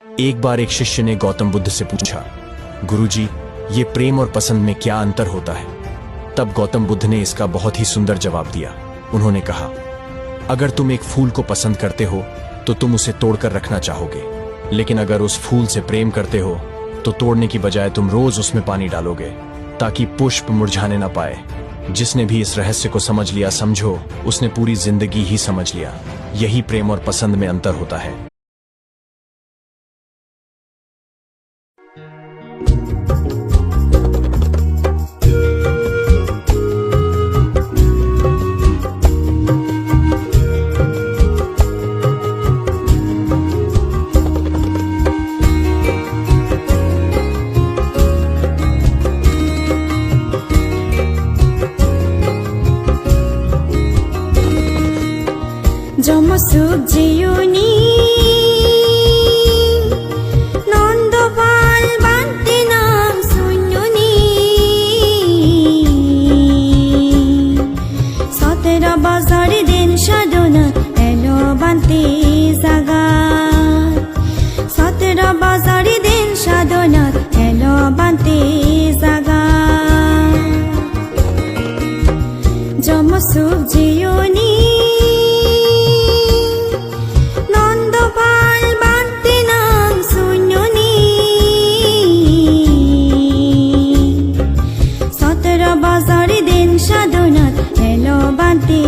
एक बार एक शिष्य ने गौतम बुद्ध से पूछा, गुरुजी, ये प्रेम और पसंद में क्या अंतर होता है? तब गौतम बुद्ध ने इसका बहुत ही सुंदर जवाब दिया। उन्होंने कहा, अगर तुम एक फूल को पसंद करते हो तो तुम उसे तोड़कर रखना चाहोगे, लेकिन अगर उस फूल से प्रेम करते हो तो तोड़ने की बजाय तुम रोज उसमें पानी डालोगे ताकि पुष्प मुरझाने ना पाए। जिसने भी इस रहस्य को समझ लिया, समझो उसने पूरी जिंदगी ही समझ लिया। यही प्रेम और पसंद में अंतर होता है। যমসুখ জিউনি নন্দপাল বান্তে নাম শূন্যনি সতেরো বছর দিন সাধনা এলো বান্তে জাগা, 17 বছর দিন সাধনা এলো বান্তে জাগা। যমসুখ জিউনি সাধনাত এলো বান্তে